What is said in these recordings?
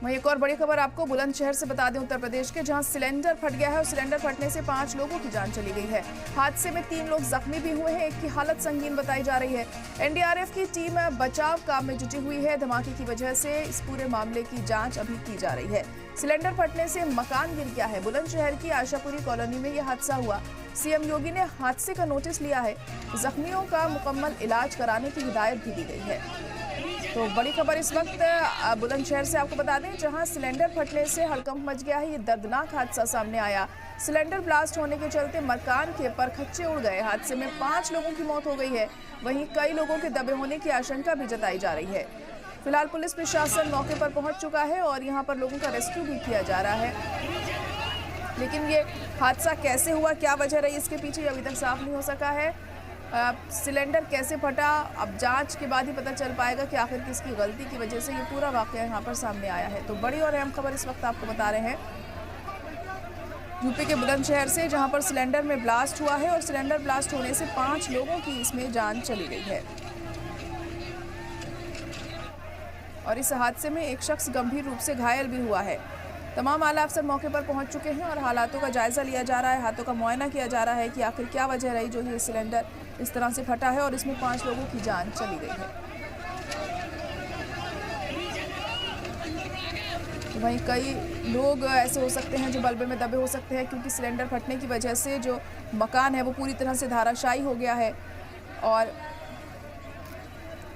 वहीं एक और बड़ी खबर आपको बुलंदशहर से बता दें, उत्तर प्रदेश के, जहां सिलेंडर फट गया है और सिलेंडर फटने से 5 लोगों की जान चली गई है। हादसे में 3 लोग जख्मी भी हुए हैं, एक की हालत संगीन बताई जा रही है। एनडीआरएफ की टीम बचाव काम में जुटी हुई है। धमाके की वजह से इस पूरे मामले की जांच अभी की जा रही है। सिलेंडर फटने से मकान गिर गया है। बुलंदशहर की आशापुरी कॉलोनी में यह हादसा हुआ। सीएम योगी ने हादसे का नोटिस लिया है। जख्मियों का मुकम्मल इलाज कराने की हिदायत भी दी गई है। तो बड़ी खबर इस वक्त बुलंदशहर से आपको बता दें, जहां सिलेंडर फटने से हड़कंप मच गया है। ये दर्दनाक हादसा सामने आया। सिलेंडर ब्लास्ट होने के चलते मकान के परखच्चे उड़ गए। हादसे में 5 लोगों की मौत हो गई है। वहीं कई लोगों के दबे होने की आशंका भी जताई जा रही है। फिलहाल पुलिस प्रशासन मौके पर पहुंच चुका है और यहां पर लोगों का रेस्क्यू भी किया जा रहा है। लेकिन ये हादसा कैसे हुआ, क्या वजह रही, इसके पीछे अभी तक साफ नहीं हो सका है। सिलेंडर कैसे फटा, अब जांच के बाद ही पता चल पाएगा कि आखिर किसकी गलती की वजह से ये पूरा वाकया यहाँ पर सामने आया है। तो बड़ी और अहम खबर इस वक्त आपको बता रहे हैं यूपी के बुलंदशहर से, जहां पर सिलेंडर में ब्लास्ट हुआ है और सिलेंडर ब्लास्ट होने से 5 लोगों की इसमें जान चली गई है। और इस हादसे में एक शख्स गंभीर रूप से घायल भी हुआ है। तमाम आला अफसर मौके पर पहुंच चुके हैं और हालातों का जायजा लिया जा रहा है। हाथों का मुआयना किया जा रहा है कि आखिर क्या वजह रही जो ये सिलेंडर इस तरह से फटा है और इसमें 5 लोगों की जान चली गई है। तो वहीं कई लोग ऐसे हो सकते हैं जो मलबे में दबे हो सकते हैं, क्योंकि सिलेंडर फटने की वजह से जो मकान है वो पूरी तरह से धाराशायी हो गया है और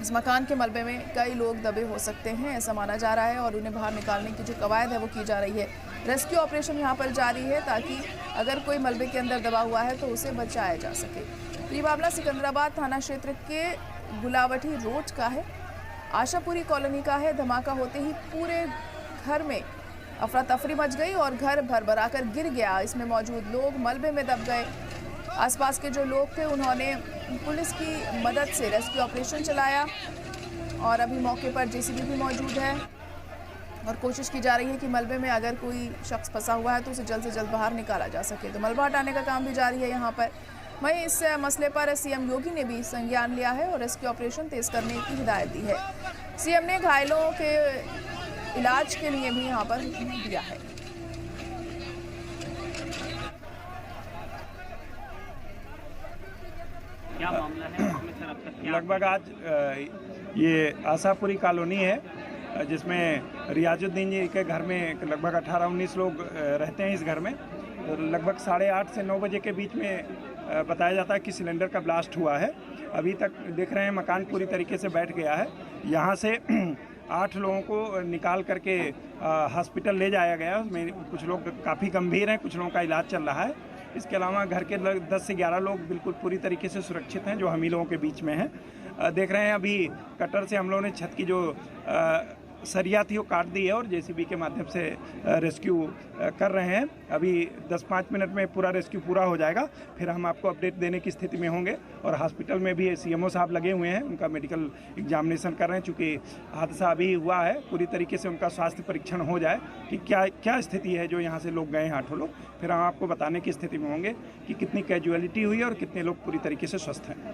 इस मकान के मलबे में कई लोग दबे हो सकते हैं, ऐसा माना जा रहा है और उन्हें बाहर निकालने की जो कवायद है वो की जा रही है। रेस्क्यू ऑपरेशन यहाँ पर जारी है ताकि अगर कोई मलबे के अंदर दबा हुआ है तो उसे बचाया जा सके। ये मामला सिकंदराबाद थाना क्षेत्र के गुलावटी रोड का है, आशापुरी कॉलोनी का है। धमाका होते ही पूरे घर में अफरा तफरी मच गई और घर भरभराकर गिर गया। इसमें मौजूद लोग मलबे में दब गए। आसपास के जो लोग थे उन्होंने पुलिस की मदद से रेस्क्यू ऑपरेशन चलाया और अभी मौके पर जेसीबी भी मौजूद है और कोशिश की जा रही है कि मलबे में अगर कोई शख्स फंसा हुआ है तो उसे जल्द से जल्द बाहर निकाला जा सके। तो मलबा हटाने का काम भी जारी है यहाँ पर। वहीं इस मसले पर सीएम योगी ने भी संज्ञान लिया है और रेस्क्यू ऑपरेशन तेज करने की हिदायत दी है। सीएम ने घायलों के इलाज के लिए भी यहाँ पर दिया है। क्या मामला है? लगभग आज ये आशापुरी कॉलोनी है जिसमें रियाजुद्दीन जी के घर में लगभग 18-19 लोग रहते हैं। इस घर में तो लगभग 8:30 से 9 बजे के बीच में बताया जाता है कि सिलेंडर का ब्लास्ट हुआ है। अभी तक देख रहे हैं मकान पूरी तरीके से बैठ गया है। यहाँ से 8 लोगों को निकाल करके हॉस्पिटल ले जाया गया। उसमें कुछ लोग काफ़ी गंभीर हैं, कुछ लोगों का इलाज चल रहा है। इसके अलावा घर के 10 से 11 लोग बिल्कुल पूरी तरीके से सुरक्षित हैं, जो हम ही लोगों के बीच में हैं। देख रहे हैं अभी कटर से हम लोगों ने छत की जो सरिया थी वो काट दी है और जेसीबी के माध्यम से रेस्क्यू कर रहे हैं। अभी 10-5 मिनट में पूरा रेस्क्यू पूरा हो जाएगा, फिर हम आपको अपडेट देने की स्थिति में होंगे। और हॉस्पिटल में भी सीएमओ साहब लगे हुए हैं, उनका मेडिकल एग्जामिनेशन कर रहे हैं। चूँकि हादसा अभी हुआ है, पूरी तरीके से उनका स्वास्थ्य परीक्षण हो जाए कि क्या स्थिति है जो यहाँ से लोग गए हैं 8 लोग, फिर हम आपको बताने की स्थिति में होंगे कि कितनी कैजुअलिटी हुई है और कितने लोग पूरी तरीके से स्वस्थ हैं।